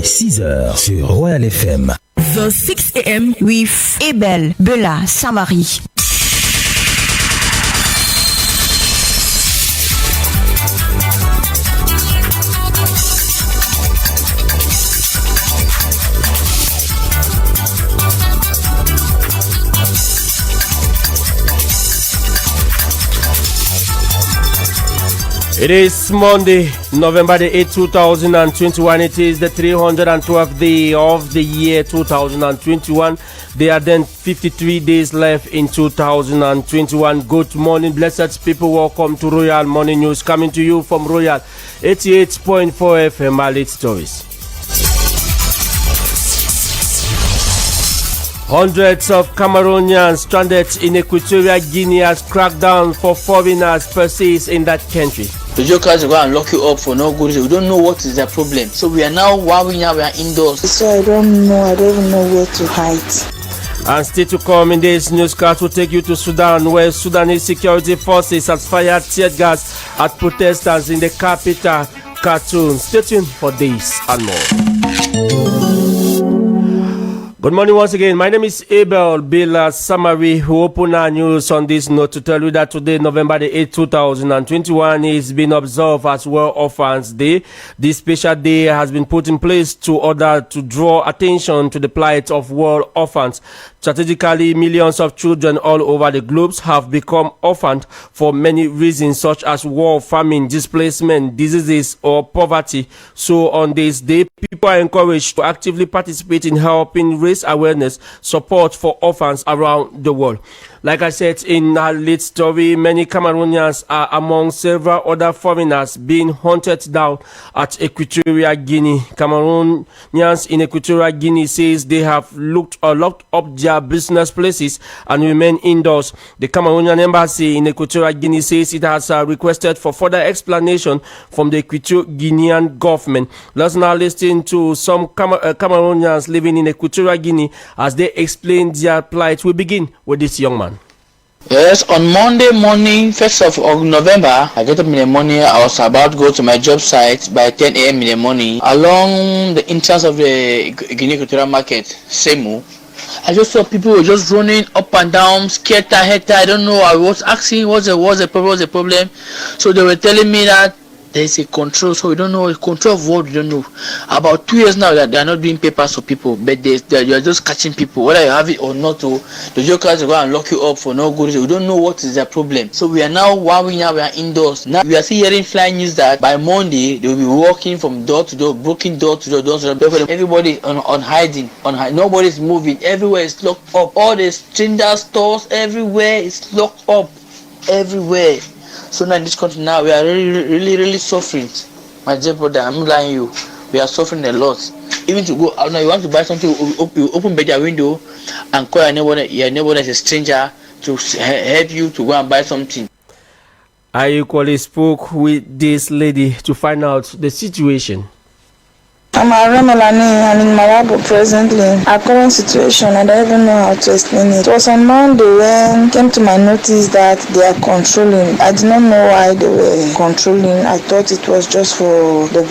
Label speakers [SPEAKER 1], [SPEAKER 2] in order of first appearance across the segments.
[SPEAKER 1] 6h sur Royal FM.
[SPEAKER 2] The 6 a.m. with Abel, Bela Samari.
[SPEAKER 3] It is Monday, November the 8th, 2021. It is the 312th day of the year 2021. There are then 53 days left in 2021. Good morning, blessed people. Welcome to Royal Morning News, coming to you from Royal 88.4 FM, Alit Stories. Hundreds of Cameroonians stranded in Equatorial Guinea as crackdown for foreigners persists in that country.
[SPEAKER 4] The jokers go and lock you up for no good reason. We don't know what is their problem. So we are now, while we are indoors.
[SPEAKER 5] So I don't even know where to hide.
[SPEAKER 3] And still to come in this newscast, will take you to Sudan, where Sudanese security forces has fired tear gas at protesters in the capital, Khartoum. Stay tuned for this and more. Good morning once again. My name is Abel, Bela Samari, who open our news on this note to tell you that today, November the 8th, 2021, is being observed as World Orphans Day. This special day has been put in place to draw attention to the plight of world orphans. Strategically, millions of children all over the globe have become orphaned for many reasons, such as war, famine, displacement, diseases, or poverty. So on this day, people are encouraged to actively participate in helping raise awareness, support for orphans around the world. Like I said in our late story, many Cameroonians are among several other foreigners being hunted down at Equatorial Guinea. Cameroonians in Equatorial Guinea says they have locked up their business places and remain indoors. The Cameroonian embassy in Equatorial Guinea says it has requested for further explanation from the Equatorial Guinean government. Let's now listen to some Cameroonians living in Equatorial Guinea as they explain their plight. We begin with this young man.
[SPEAKER 4] Yes, on Monday morning, 1st of November, I get up in the morning. I was about to go to my job site by 10 a.m. in the morning. Along the entrance of the Guinea Equatorial Market, Semu, I just saw people were just running up and down, scared, I don't know. I was asking what's the problem. So they were telling me that there's a control, so we don't know. Control of what we don't know. About 2 years now that they are not doing papers for people, but you are just catching people, whether you have it or not. The jokers go and lock you up for no good reason. We don't know what is their problem. So we are now, while we are indoors. Now we are still hearing flying news that by Monday they will be walking from door to door, breaking door to door. Everybody on hiding. Nobody is moving. Everywhere is locked up. All the stranger stores everywhere is locked up. Everywhere. So now in this country now we are really suffering. My dear brother, I'm not lying you. We are suffering a lot. Even to go out now, you want to buy something, you open your window and call your neighbor as a stranger to help you to go and buy something.
[SPEAKER 3] I equally spoke with this lady to find out the situation.
[SPEAKER 5] I'm Melanie and in Malabo presently. Our current situation, I don't even know how to explain it. It was on Monday when it came to my notice that they are controlling. I did not know why they were controlling. I thought it was just for the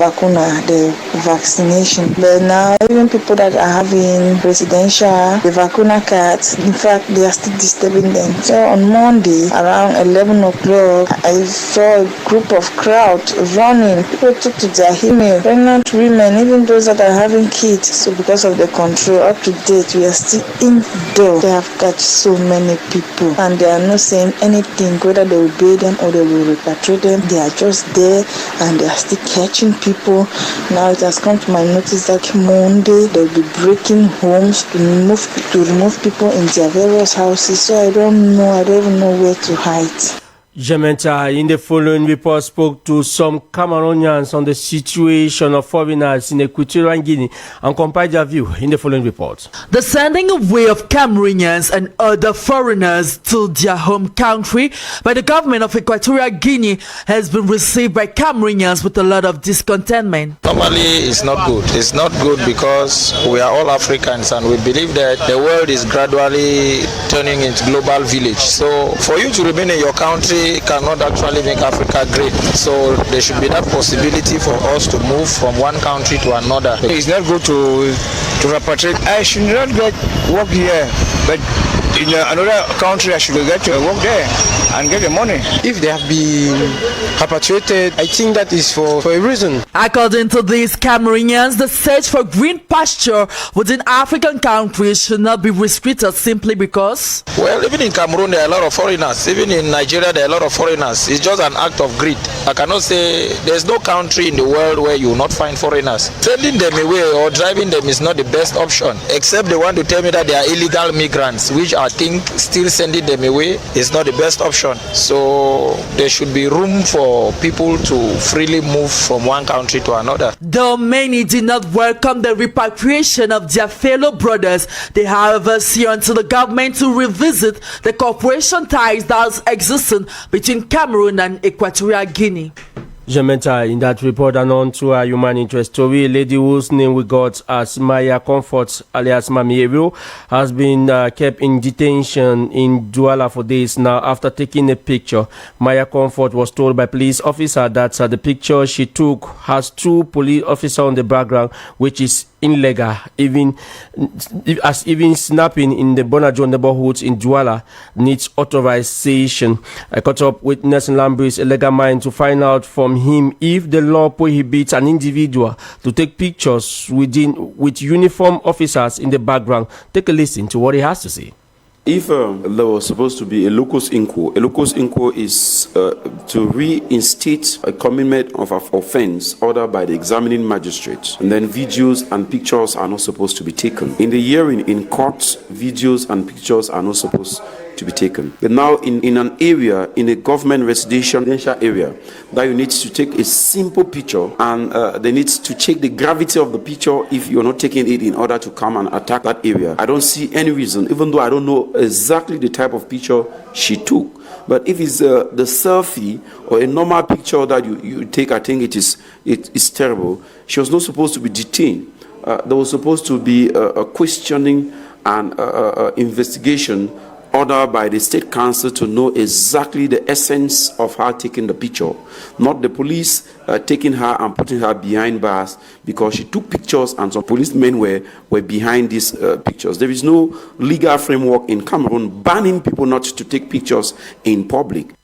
[SPEAKER 5] vaccination. But now even people that are having residential, the vacuna cards, in fact, they are still disturbing them. So on Monday, around 11 o'clock, I saw a group of crowd running. People took to their email, pregnant women, even those that are having kids. So because of the control, up to date, we are still indoors. They have catch so many people and they are not saying anything, whether they will bail them or they will repatriate them. They are just there and they are still catching people. Now it has come to my notice that Monday they will be breaking homes to remove people in their various houses. So I don't even know where to hide.
[SPEAKER 3] Jementa, in the following report, spoke to some Cameroonians on the situation of foreigners in Equatorial Guinea and compiled their view in the following report.
[SPEAKER 6] The sending away of Cameroonians and other foreigners to their home country by the government of Equatorial Guinea has been received by Cameroonians with a lot of discontentment.
[SPEAKER 7] Normally, it's not good. It's not good because we are all Africans and we believe that the world is gradually turning into global village. So for you to remain in your country money cannot actually make Africa great. So there should be that possibility for us to move from one country to another.
[SPEAKER 8] It's not good to repatriate. I should not get work here, but in another country I should get to work there and get the money.
[SPEAKER 9] If they have been repatriated, I think that is for a reason.
[SPEAKER 6] According to these Cameroonians, the search for green pasture within African countries should not be restricted simply because...
[SPEAKER 7] Well, even in Cameroon there are a lot of foreigners. Even in Nigeria there are a lot of foreigners. It's just an act of greed. I cannot say there's no country in the world where you will not find foreigners. Sending them away or driving them is not the best option, except they want to tell me that they are illegal migrants, which I think still sending them away is not the best option. So there should be room for people to freely move from one country to another.
[SPEAKER 6] Though many did not welcome the repatriation of their fellow brothers, they however see until the government to revisit the cooperation ties that existing between Cameroon and Equatorial Guinea.
[SPEAKER 3] Jamenta, in that report and on to our human interest story, a lady whose name we got as Maya Comfort, alias Mami Abel, has been kept in detention in Douala for days now after taking a picture. Maya Comfort was told by police officer that the picture she took has 2 police officers on the background, which is illegal. Even snapping in the Bonajo neighborhoods in Douala needs authorization. I caught up with Nelson Lambris, a legal mind, to find out from him if the law prohibits an individual to take pictures with uniform officers in the background. Take a listen to what he has to say.
[SPEAKER 10] If there was supposed to be a locus inquo is to reinstate a commitment of an offense ordered by the examining magistrate, and then videos and pictures are not supposed to be taken. In the hearing in court, videos and pictures are not supposed to be taken. But now in an area, in a government residential area, that you need to take a simple picture, and they need to check the gravity of the picture if you're not taking it in order to come and attack that area. I don't see any reason, even though I don't know exactly the type of picture she took. But if it's the selfie or a normal picture that you take, I think it's terrible. She was not supposed to be detained. There was supposed to be a questioning and investigation ordered by the State Council to know exactly the essence of her taking the picture, not the police taking her and putting her behind bars because she took pictures and some policemen were behind these pictures. There is no legal framework in Cameroon banning people not to take pictures in public.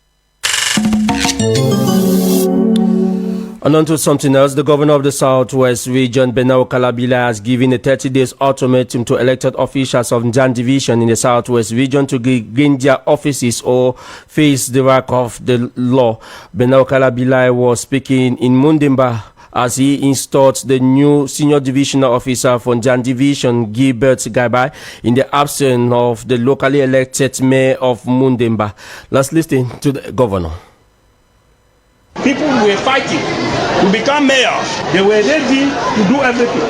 [SPEAKER 3] And on to something else, the governor of the Southwest region, Bela Samari, has given a 30-day ultimatum to elected officials of Njan Division in the Southwest region to gain their offices or face the wrath of the law. Bela Samari was speaking in Mundimba as he installed the new senior divisional officer for Njan Division, Gilbert Gaibai, in the absence of the locally elected mayor of Mundimba. Let's listen to the governor.
[SPEAKER 11] People were fighting to become mayors. They were ready to do everything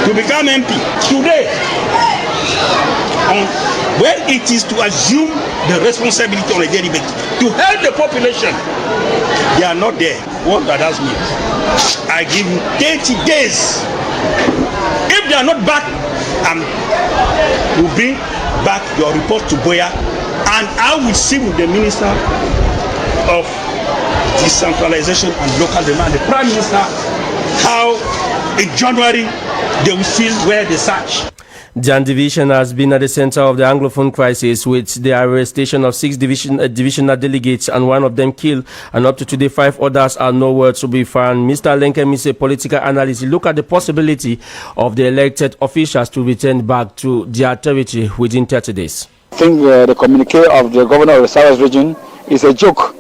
[SPEAKER 11] to become MP. Today, when it is to assume the responsibility on a daily basis to help the population, they are not there. What that does mean, I give you 30 days. If they are not back, you bring back your report to Boya, and I will sit with the minister of decentralization and local demand, the Prime Minister, how in January they will feel where they search.
[SPEAKER 3] Njan Division has been at the center of the Anglophone crisis, with the arrestation of 6 divisional delegates and 1 of them killed, and up to today 5 others are nowhere to be found. Mr. Lenkem is a political analyst. He look at the possibility of the elected officials to return back to their territory within 30 days.
[SPEAKER 12] I think the communique of the governor of the South region is a joke.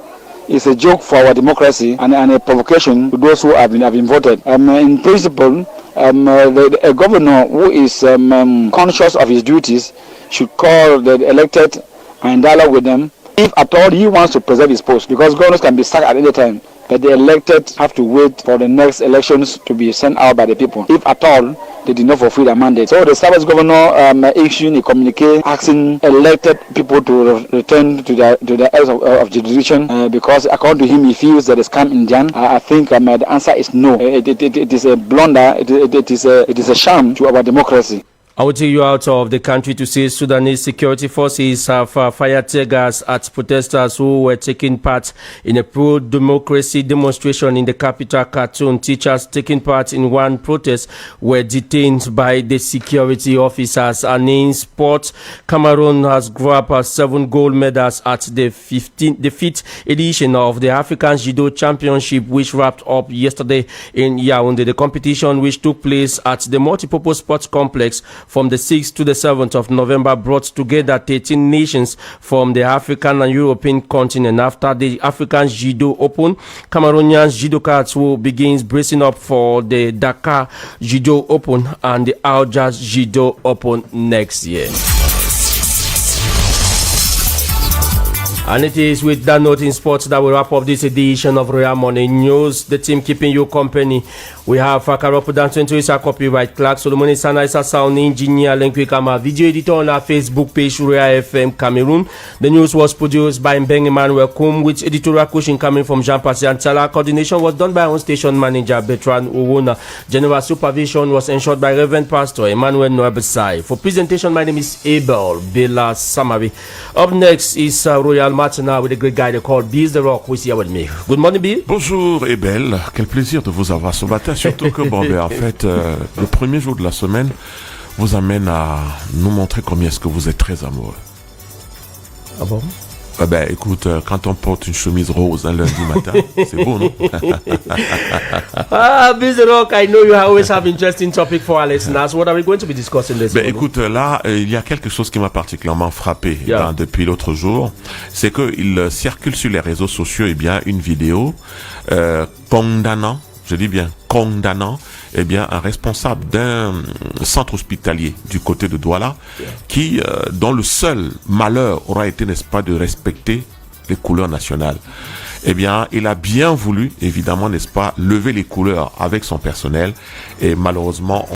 [SPEAKER 12] It's a joke for our democracy and a provocation to those who have been voted. In principle, a governor who is conscious of his duties should call the elected and dialogue with them if at all he wants to preserve his post, because governors can be sacked at any time, but the elected have to wait for the next elections to be sent out by the people, if at all they did not fulfill their mandate. So the Southwest governor issued a communique asking elected people to return to the areas of jurisdiction because according to him he feels that it's scam in Njan. I think the answer is no. It is a blunder. It is a sham to our democracy.
[SPEAKER 3] I will take you out of the country to say Sudanese security forces have fired tear gas at protesters who were taking part in a pro-democracy demonstration in the capital, Khartoum. Teachers taking part in one protest were detained by the security officers. And in sport, Cameroon has grabbed 7 gold medals at the 5th edition of the African Judo Championship, which wrapped up yesterday in Yaoundé. The competition, which took place at the Multipurpose Sports Complex from the 6th to the 7th of November, brought together 13 nations from the African and European continent. After the African Judo Open, Cameroonian judokas will begin bracing up for the Dakar Judo Open and the Algiers Judo Open next year. And it is with that note in sports that we wrap up this edition of Royal Morning News. The team keeping you company. We have Karopu Danto Isa copyright Clark Solomon Sana Isa sound engineer Lenkwe Kama, video editor on our Facebook page Royal FM Cameroon. The news was produced by Mbeng Emmanuel Kum with editorial coaching coming from Jean-Pascal Antala. Coordination was done by our station manager Bertrand Uwuna. General supervision was ensured by Reverend Pastor Emmanuel Noabesai. For presentation, my name is Abel Bela Samari. Up next is Royal Martina with a great guy they call Biz the Rock, who is here with me. Good morning, Bill.
[SPEAKER 13] Bonjour, Abel. Quel plaisir de vous avoir ce matin. Surtout que, en fait, le premier jour de la semaine vous amène à nous montrer combien est-ce que vous êtes très amoureux.
[SPEAKER 3] Ah bon?
[SPEAKER 13] Écoute, quand on porte une chemise rose un lundi matin, c'est beau, non?
[SPEAKER 3] Biz the Rock, I know you always have interesting topic for our listeners. What are we going to be discussing this morning?
[SPEAKER 13] Écoute, là, il y a quelque chose qui m'a particulièrement frappé depuis l'autre jour. C'est qu'il circule sur les réseaux sociaux une vidéo condamnant, je dis bien condamnant, un responsable d'un centre hospitalier du côté de Douala qui, dont le seul malheur aura été, n'est-ce pas, de respecter les couleurs nationales. Il a bien voulu, évidemment, n'est-ce pas, lever les couleurs avec son personnel et malheureusement,